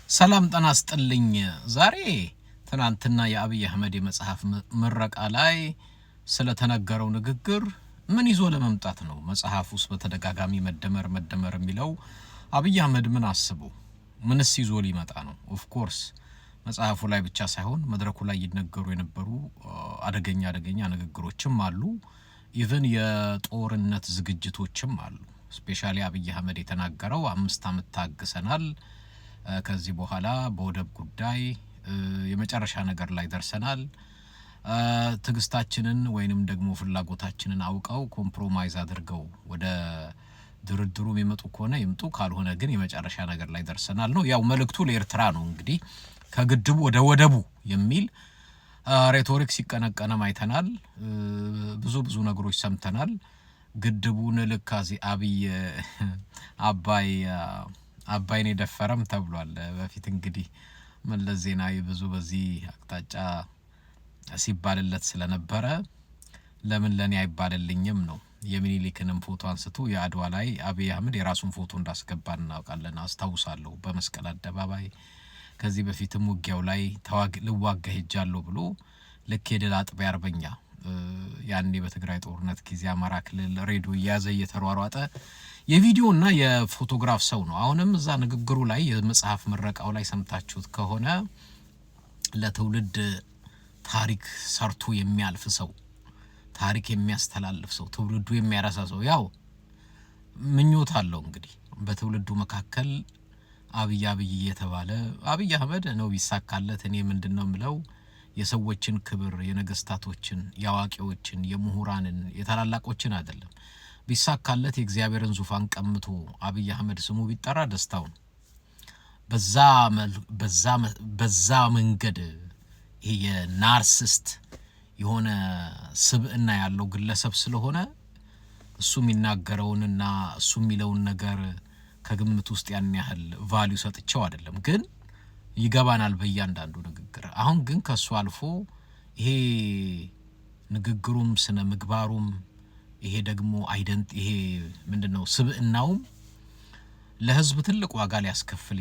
ሰላም ጤና ይስጥልኝ። ዛሬ ትናንትና የአብይ አህመድ የመጽሐፍ ምረቃ ላይ ስለተነገረው ንግግር ምን ይዞ ለመምጣት ነው? መጽሐፉስ በተደጋጋሚ መደመር የሚለው አብይ አህመድ ምን አስቡ ምንስ ይዞ ሊመጣ ነው? ኦፍ ኮርስ መጽሐፉ ላይ ብቻ ሳይሆን መድረኩ ላይ ይነገሩ የነበሩ አደገኛ ንግግሮችም አሉ። ኢቭን የጦርነት ዝግጅቶችም አሉ። ስፔሻሊ አብይ አህመድ የተናገረው 5 ዓመት ታግሰናል፣ ከዚህ በኋላ በወደብ ጉዳይ የመጨረሻ ነገር ላይ ደርሰናል፣ ትግስታችንን ወይንም ደግሞ ፍላጎታችንን አውቀው ኮምፕሮማይዝ አድርገው ወደ ድርድሩ የሚመጡ ከሆነ ይምጡ፣ ካልሆነ ግን የመጨረሻ ነገር ላይ ደርሰናል ነው። ያው መልእክቱ ለኤርትራ ነው። እንግዲህ ከግድቡ ወደ ወደቡ የሚል ሬቶሪክ ሲቀነቀነም አይተናል። ብዙ ነገሮች ሰምተናል። ግድቡን ልካዚ አብይ አባይን የደፈረም ተብሏል። በፊት እንግዲህ መለስ ዜናዊ ብዙ በዚህ አቅጣጫ ሲባልለት ስለነበረ ለምን ለኔ አይባልልኝም ነው። የሚኒሊክንም ፎቶ አንስቶ የአድዋ ላይ አብይ አህመድ የራሱን ፎቶ እንዳስገባ እናውቃለን፣ አስታውሳለሁ። በመስቀል አደባባይ ከዚህ በፊትም ውጊያው ላይ ልዋጋ ሄጃለሁ ብሎ ልክ የድል አጥቢያ አርበኛ ያኔ በትግራይ ጦርነት ጊዜ አማራ ክልል ሬዲዮ እያዘ እየተሯሯጠ የቪዲዮና የፎቶግራፍ ሰው ነው። አሁንም እዛ ንግግሩ ላይ የመጽሐፍ ምረቃው ላይ ሰምታችሁት ከሆነ ለትውልድ ታሪክ ሰርቶ የሚያልፍ ሰው፣ ታሪክ የሚያስተላልፍ ሰው፣ ትውልዱ የሚያረሳ ሰው ያው ምኞት አለው። እንግዲህ በትውልዱ መካከል አብይ እየተባለ አብይ አህመድ ነው ቢሳካለት እኔ ምንድነው ምለው የሰዎችን ክብር፣ የነገስታቶችን፣ ያዋቂዎችን፣ የምሁራንን፣ የታላላቆችን አይደለም ቢሳካለት የእግዚአብሔርን ዙፋን ቀምቶ አብይ አህመድ ስሙ ቢጠራ ደስታው ነው። በዛ መንገድ ይሄ የናርሲስት የሆነ ስብዕና ያለው ግለሰብ ስለሆነ እሱ የሚናገረውንና እሱ የሚለውን ነገር ከግምት ውስጥ ያን ያህል ቫልዩ ሰጥቼው አይደለም፣ ግን ይገባናል በእያንዳንዱ ንግግር። አሁን ግን ከሱ አልፎ ይሄ ንግግሩም ስነ ምግባሩም ይሄ ደግሞ ይሄ ምንድነው ስብዕናውም ለህዝብ ትልቅ ዋጋ ሊያስከፍል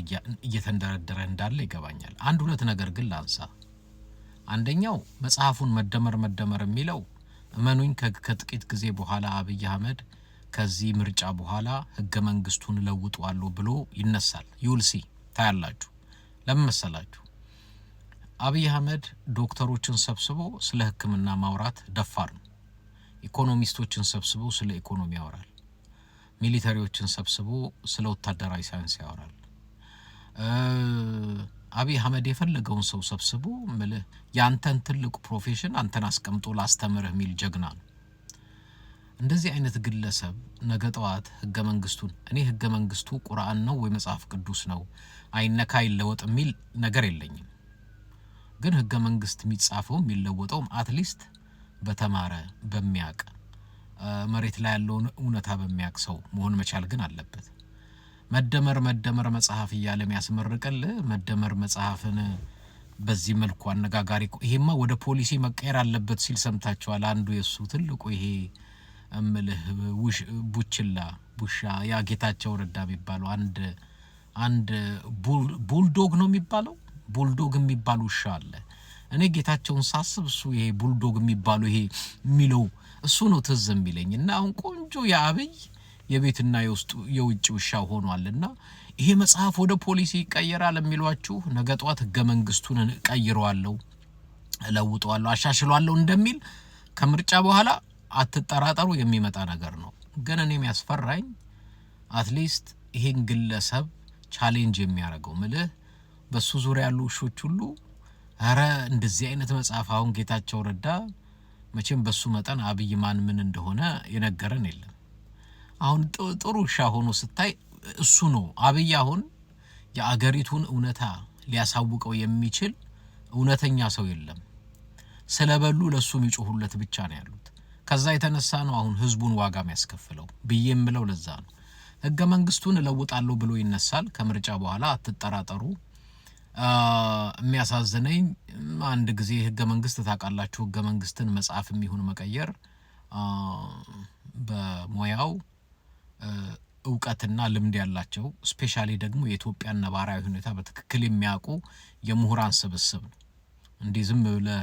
እየተንደረደረ እንዳለ ይገባኛል። አንድ ሁለት ነገር ግን ላንሳ። አንደኛው መጽሐፉን መደመር የሚለው እመኑኝ ከጥቂት ጊዜ በኋላ አብይ አህመድ ከዚህ ምርጫ በኋላ ህገ መንግስቱን ለውጧለሁ ብሎ ይነሳል። ዩልሲ ታያላችሁ። ለምን መሰላችሁ? አብይ አህመድ ዶክተሮችን ሰብስቦ ስለ ህክምና ማውራት ደፋር ነው። ኢኮኖሚስቶችን ሰብስቦ ስለ ኢኮኖሚ ያወራል። ሚሊተሪዎችን ሰብስቦ ስለ ወታደራዊ ሳይንስ ያወራል። አብይ አህመድ የፈለገውን ሰው ሰብስቦ ምልህ ያንተን ትልቁ ፕሮፌሽን አንተን አስቀምጦ ላስተምርህ ሚል ጀግና ነው። እንደዚህ አይነት ግለሰብ ነገ ጠዋት ህገ መንግስቱ ቁርአን ነው ወይ መጽሐፍ ቅዱስ ነው አይነካ ይለወጥ ሚል ነገር የለኝም። ግን ህገ መንግስት የሚጻፈው የሚለወጠው አትሊስት በተማረ በሚያቅ መሬት ላይ ያለውን እውነታ በሚያቅ ሰው መሆን መቻል ግን አለበት። መደመር መጽሐፍ እያለ የሚያስመርቀል መደመር መጽሐፍን በዚህ መልኩ አነጋጋሪ ይሄማ ወደ ፖሊሲ መቀየር አለበት ሲል ሰምታችኋል። አንዱ የሱ ትልቁ ይሄ እምልህ ቡሻ ያ ጌታቸው ረዳ የሚባለው አንድ ቡልዶግ ነው የሚባለው፣ ቡልዶግ የሚባል ውሻ አለ። እኔ ጌታቸውን ሳስብ እሱ ይሄ ቡልዶግ የሚባለው ይሄ የሚለው እሱ ነው ትዝ የሚለኝ። እና አሁን ቆንጆ የአብይ የቤትና የውጭ ውሻ ሆኗልና ይሄ መጽሐፍ ወደ ፖሊሲ ይቀየራል የሚሏችሁ ነገ ጧት ህገ መንግስቱን ቀይረዋለሁ፣ እለውጠዋለሁ፣ አሻሽለዋለሁ እንደሚል ከምርጫ በኋላ አትጠራጠሩ የሚመጣ ነገር ነው። ግን እኔ የሚያስፈራኝ አትሊስት ይሄን ግለሰብ ቻሌንጅ የሚያደርገው ምልህ በሱ ዙሪያ ያሉ ውሾች ሁሉ አረ እንደዚህ አይነት መጽሐፍ አሁን ጌታቸው ረዳ መቼም በሱ መጠን አብይ ማን ምን እንደሆነ የነገረን የለም። አሁን ጥሩ ውሻ ሆኖ ስታይ እሱ ነው አብይ። አሁን የአገሪቱን እውነታ ሊያሳውቀው የሚችል እውነተኛ ሰው የለም። ስለበሉ ለሱ የሚጮሁለት ብቻ ነው ያሉት። ከዛ የተነሳ ነው አሁን ህዝቡን ዋጋ የሚያስከፍለው ብዬምለው ለዛ ነው። ህገ መንግስቱን እለውጣለሁ ብሎ ይነሳል። ከምርጫ በኋላ አትጠራጠሩ። የሚያሳዝነኝ አንድ ጊዜ ህገ መንግስት ታውቃላችሁ፣ ህገ መንግስትን መጽሐፍም ይሁን መቀየር በሙያው እውቀትና ልምድ ያላቸው ስፔሻሊ ደግሞ የኢትዮጵያን ነባራዊ ሁኔታ በትክክል የሚያውቁ የምሁራን ስብስብ ነው። እንዲህ ዝም ብለህ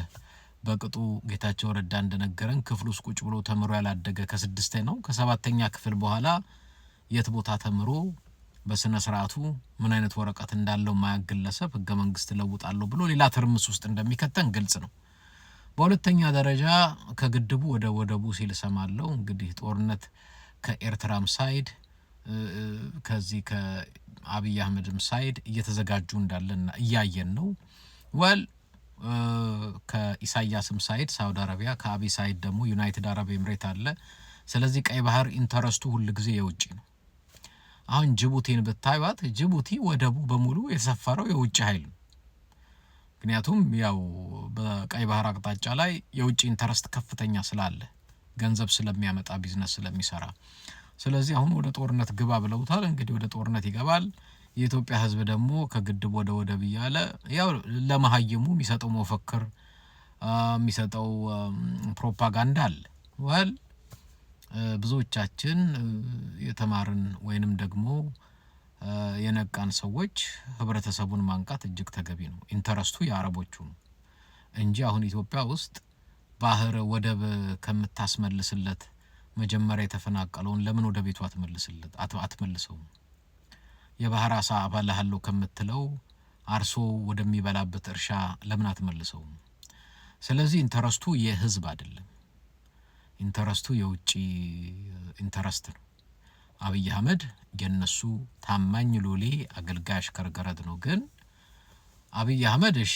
በቅጡ ጌታቸው ረዳ እንደነገረን ክፍል ውስጥ ቁጭ ብሎ ተምሮ ያላደገ ከ6ኛ ነው ከ7ኛ ክፍል በኋላ የት ቦታ ተምሮ በስነ ስርዓቱ ምን አይነት ወረቀት እንዳለው ማያግለሰብ ህገ መንግስት ለውጣለሁ ብሎ ሌላ ትርምስ ውስጥ እንደሚከተን ግልጽ ነው። በሁለተኛ ደረጃ ከግድቡ ወደ ወደቡ ሲል ሰማለው እንግዲህ ጦርነት ከኤርትራም ሳይድ ከዚህ ከአብይ አህመድም ሳይድ እየተዘጋጁ እንዳለና እያየን ነው። ወል ከኢሳያስም ሳይድ ሳውዲ አረቢያ ከአብይ ሳይድ ደግሞ ዩናይትድ አረብ ኤምሬት አለ። ስለዚህ ቀይ ባህር ኢንተረስቱ ሁሉ ጊዜ የውጪ ነው። አሁን ጅቡቲን ብታዩት ጅቡቲ ወደቡ በሙሉ የሰፈረው የውጭ ኃይል ነው። ምክንያቱም ያው በቀይ ባህር አቅጣጫ ላይ የውጭ ኢንተረስት ከፍተኛ ስላለ ገንዘብ ስለሚያመጣ ቢዝነስ ስለሚሰራ ስለዚህ አሁን ወደ ጦርነት ግባ ብለውታል። እንግዲህ ወደ ጦርነት ይገባል። የኢትዮጵያ ህዝብ ደግሞ ከግድብ ወደ ወደብ ይያለ ያው ለመሀይሙ የሚሰጠው መፈክር የሚሰጠው ፕሮፓጋንዳ አለ። ወል ብዙዎቻችን የተማርን ወይንም ደግሞ የነቃን ሰዎች ህብረተሰቡን ማንቃት እጅግ ተገቢ ነው። ኢንተረስቱ የአረቦቹ ነው እንጂ አሁን ኢትዮጵያ ውስጥ ባህር ወደብ ከምታስመልስለት መጀመሪያ የተፈናቀለውን ለምን ወደ ቤቱ አትመልሰው? የባህር አሳ አባላሃለው ከምትለው አርሶ ወደሚበላበት እርሻ ለምን አትመልሰው? ስለዚህ ኢንተረስቱ የህዝብ አይደለም። ኢንተረስቱ የውጪ ኢንተረስት ነው። አብይ አህመድ የነሱ ታማኝ ሎሌ አገልጋይ አሽከር ገረድ ነው። ግን አብይ አህመድ እሺ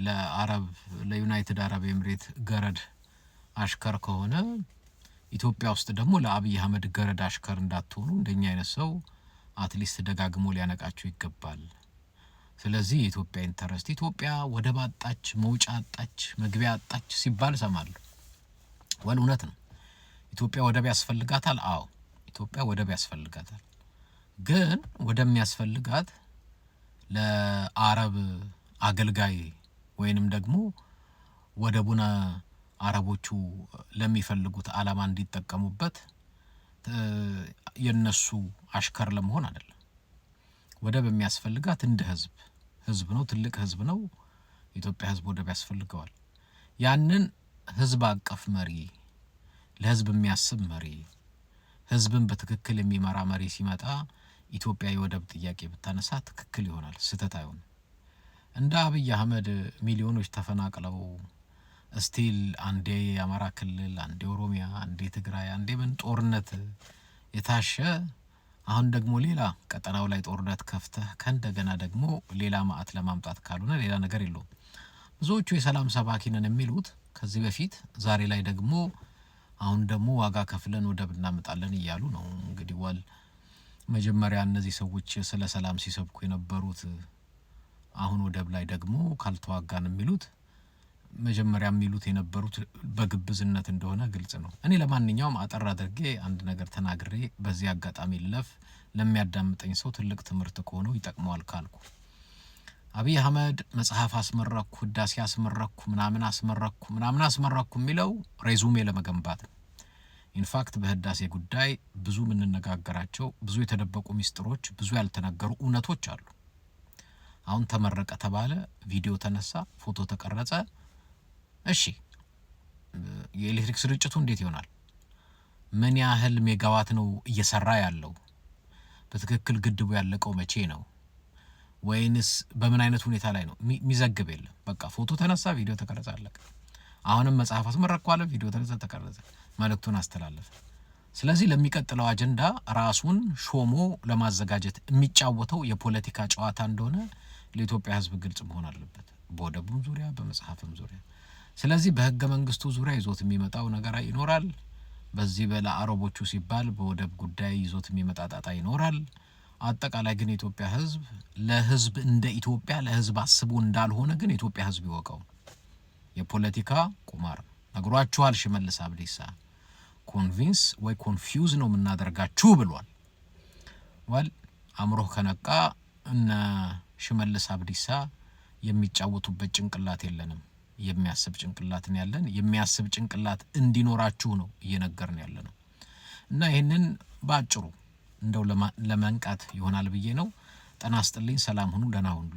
ለአረብ ለዩናይትድ አረብ ኤምሬት ገረድ አሽከር ከሆነ ኢትዮጵያ ውስጥ ደግሞ ለአብይ አህመድ ገረድ አሽከር እንዳትሆኑ እንደኛ አይነት ሰው አትሊስት ደጋግሞ ሊያነቃቸው ይገባል። ስለዚህ የኢትዮጵያ ኢንተረስት ኢትዮጵያ ወደብ አጣች፣ መውጫ አጣች፣ መግቢያ አጣች ሲባል ሰማለሁ። ወል እውነት ነው። ኢትዮጵያ ወደብ ያስፈልጋታል። አዎ ኢትዮጵያ ወደብ ያስፈልጋታል። ግን ወደሚያስፈልጋት ለአረብ አገልጋይ ወይንም ደግሞ ወደቡን አረቦቹ ለሚፈልጉት አላማ እንዲጠቀሙበት የነሱ አሽከር ለመሆን አይደለም። ወደብ የሚያስፈልጋት እንደ ህዝብ ነው። ትልቅ ህዝብ ነው። ኢትዮጵያ ህዝብ ወደብ ያስፈልገዋል። ያንን ህዝብ አቀፍ መሪ፣ ለህዝብ የሚያስብ መሪ፣ ህዝብን በትክክል የሚመራ መሪ ሲመጣ ኢትዮጵያ የወደብ ጥያቄ ብታነሳ ትክክል ይሆናል፣ ስህተት አይሆንም። እንደ አብይ አህመድ ሚሊዮኖች ተፈናቅለው ስቲል አንዴ የአማራ ክልል፣ አንዴ ኦሮሚያ፣ አንዴ ትግራይ፣ አንዴ ምን ጦርነት የታሸ አሁን ደግሞ ሌላ ቀጠናው ላይ ጦርነት ከፍተህ ከእንደገና ደግሞ ሌላ ማዕት ለማምጣት ካልሆነ ሌላ ነገር የለውም። ብዙዎቹ የሰላም ሰባኪ ነን የሚሉት ከዚህ በፊት ዛሬ ላይ ደግሞ አሁን ደግሞ ዋጋ ከፍለን ወደብ እናመጣለን እያሉ ነው። እንግዲህ ወል መጀመሪያ እነዚህ ሰዎች ስለ ሰላም ሲሰብኩ የነበሩት አሁን ወደብ ላይ ደግሞ ካልተዋጋን የሚሉት መጀመሪያ የሚሉት የነበሩት በግብዝነት እንደሆነ ግልጽ ነው። እኔ ለማንኛውም አጠር አድርጌ አንድ ነገር ተናግሬ በዚህ አጋጣሚ ለሚያዳምጠኝ ሰው ትልቅ ትምህርት ከሆነው ይጠቅመዋል ካልኩ አብይ አህመድ መጽሐፍ አስመረኩ፣ ህዳሴ አስመረኩ፣ ምናምን አስመረኩ የሚለው ሬዙሜ ለመገንባት ነው። ኢንፋክት በህዳሴ ጉዳይ ብዙ የምንነጋገራቸው ብዙ የተደበቁ ሚስጥሮች፣ ብዙ ያልተነገሩ እውነቶች አሉ። አሁን ተመረቀ ተባለ፣ ቪዲዮ ተነሳ፣ ፎቶ ተቀረጸ። እሺ የኤሌክትሪክ ስርጭቱ እንዴት ይሆናል? ምን ያህል ሜጋዋት ነው እየሰራ ያለው? በትክክል ግድቡ ያለቀው መቼ ነው? ወይንስ በምን አይነት ሁኔታ ላይ ነው? የሚዘግብ የለም። በቃ ፎቶ ተነሳ፣ ቪዲዮ ተቀረጸ፣ አለቀ። አሁንም መጽሐፍ አስመረኩ አለ፣ ቪዲዮ ተነሳ፣ ተቀረጸ፣ መልእክቱን አስተላለፈ። ስለዚህ ለሚቀጥለው አጀንዳ ራሱን ሾሞ ለማዘጋጀት የሚጫወተው የፖለቲካ ጨዋታ እንደሆነ ለኢትዮጵያ ህዝብ ግልጽ መሆን አለበት፣ በወደቡም ዙሪያ በመጽሐፍም ዙሪያ። ስለዚህ በህገ መንግስቱ ዙሪያ ይዞት የሚመጣው ነገር ይኖራል። በዚህ በለአረቦቹ ሲባል በወደብ ጉዳይ ይዞት የሚመጣ ጣጣ ይኖራል። አጠቃላይ ግን የኢትዮጵያ ህዝብ ለህዝብ እንደ ኢትዮጵያ ለህዝብ አስቦ እንዳልሆነ ግን የኢትዮጵያ ህዝብ ይወቀው። የፖለቲካ ቁማር ነግሯችኋል ሽመልስ አብዲሳ። ኮንቪንስ ወይ ኮንፊውዝ ነው የምናደርጋችሁ ብሏል። ወል አምሮህ ከነቃ እና ሽመልስ አብዲሳ የሚጫወቱበት ጭንቅላት የለንም። የሚያስብ ጭንቅላት ነው ያለን። የሚያስብ ጭንቅላት እንዲኖራችሁ ነው እየነገርን ያለነው። እና ይሄንን ባጭሩ እንደው ለመንቃት ይሆናል ብዬ ነው። ጤና ይስጥልኝ። ሰላም ሁኑ። ደህና ሁኑ።